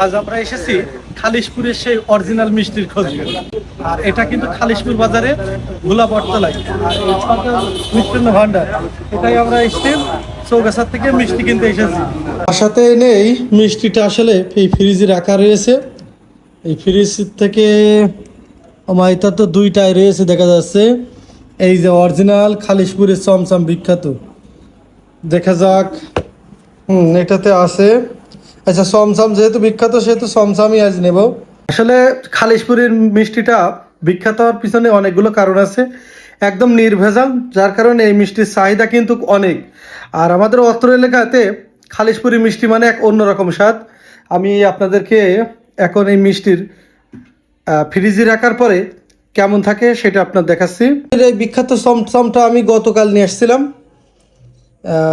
আজ আমরা এসেছি খালিশপুরের সেই অরিজিনাল মিষ্টির খোঁজে। আর এটা কিন্তু খালিশপুর বাজারে ভোলা বটতলায়, আর এই সরকার মিষ্টান্ন ভান্ডার, এটাই আমরা এসেছি চৌগাছার থেকে মিষ্টি কিনতে এসেছি। বাসাতে নেই মিষ্টিটা, আসলে এই ফ্রিজে রাখা রয়েছে। এই ফ্রিজ থেকে আমার এটা তো দুইটাই রয়েছে দেখা যাচ্ছে। এই যে অরিজিনাল খালিশপুরের চমচম বিখ্যাত, দেখা যাক। এটাতে আছে। আচ্ছা, চমচম যেহেতু বিখ্যাত সেহেতু চমচমই আজ নেব। আসলে খালিশপুরের মিষ্টিটা বিখ্যাত হওয়ার পিছনে অনেকগুলো কারণ আছে, একদম নির্ভেজাল, যার কারণে এই মিষ্টির চাহিদা কিন্তু অনেক। আর আমাদের অত্র এলাকাতে খালিশপুরি মিষ্টি মানে এক অন্যরকম স্বাদ। আমি আপনাদেরকে এখন এই মিষ্টির ফ্রিজে রাখার পরে কেমন থাকে সেটা আপনার দেখাচ্ছি। এই বিখ্যাত চমচমটা আমি গতকাল নিয়ে আসছিলাম।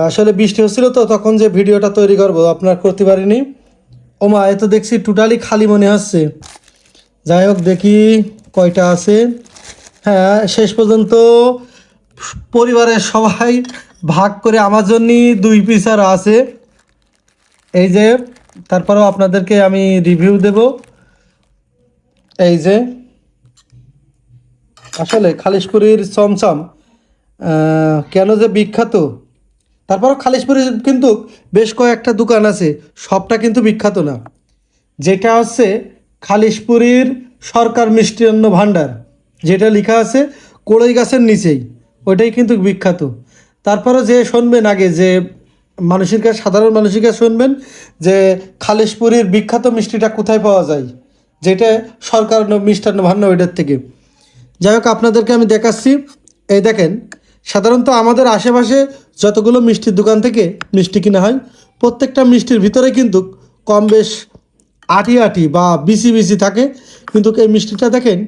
আসলে বৃষ্টি হচ্ছিল তো, তখন যে ভিডিওটা তৈরি করব আপনার করতে পারিনি। ওমা, এ তো দেখছি টোটালি খালি মনে হচ্ছে। যাই হোক, দেখি কয়টা আছে। হ্যাঁ, শেষ পর্যন্ত পরিবারের সবাই ভাগ করে আমার জন্যই 2 পিস আর আছে। এই যে, তারপরেও আপনাদেরকে আমি রিভিউ দেব। এই যে, আসলে খালিশপুরের চমচম কেন যে বিখ্যাত। তারপরও খালিশপুরে কিন্তু বেশ কয়েকটা দোকান আছে, সবটা কিন্তু বিখ্যাত না। যেটা হচ্ছে খালিশপুরের সরকার মিষ্টান্ন ভান্ডার, যেটা লেখা আছে কড়ই গাছের নিচেই, ওইটাই কিন্তু বিখ্যাত। তারপরও যে শুনবেন আগে, যে মানুষের কাছে, সাধারণ মানুষের কাছে শুনবেন যে খালিশপুরের বিখ্যাত মিষ্টিটা কোথায় পাওয়া যায়, যেটা সরকার মিষ্টান্ন ভান্ডার, ওইটার থেকে। যাই হোক, আপনাদেরকে আমি দেখাচ্ছি। এই দেখেন, সাধারণত আমাদের আশেপাশে যতগুলো মিষ্টির দোকান থেকে মিষ্টি কিনা হয়, প্রত্যেকটা মিষ্টির ভিতরে কিন্তু কম বেশ আটি আটি বা বিসি বিসি থাকে। কিন্তু এই মিষ্টিটা দেখেন,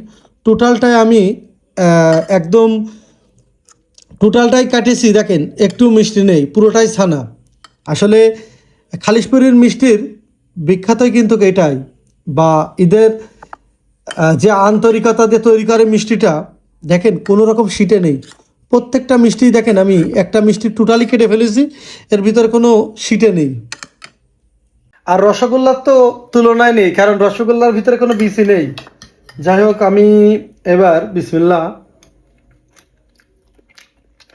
টোটালটাই আমি একদম টোটালটাই কাটিয়েছি, দেখেন একটু মিষ্টি নেই, পুরোটাই ছানা। আসলে খালিশপুরের মিষ্টির বিখ্যাতই কিন্তু এটাই, বা এদের যে আন্তরিকতা দিয়ে তৈরি করে মিষ্টিটা, দেখেন কোনো রকম সিটে নেই। প্রত্যেকটা মিষ্টি দেখেন, আমি একটা মিষ্টি টোটালি কেটে ফেলেছি, এর ভিতরে কোনো সিটে নেই। আর রসগোল্লার তো তুলনায় নেই, কারণ রসগোল্লার ভিতরে কোনো বিসি নেই। যাই হোক, আমি এবার বিসমিল্লাহ।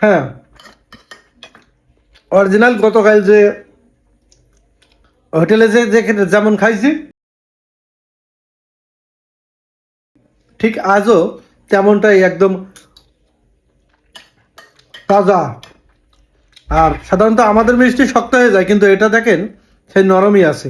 হ্যাঁ, অরিজিনাল গতকাল যে হোটেলে যে যেমন খাইছি, ঠিক আজও তেমনটাই, একদম তাজা। আর সাধারণত আমাদের মিষ্টি শক্ত হয়ে যায়, কিন্তু এটা দেখেন সেই নরমই আছে।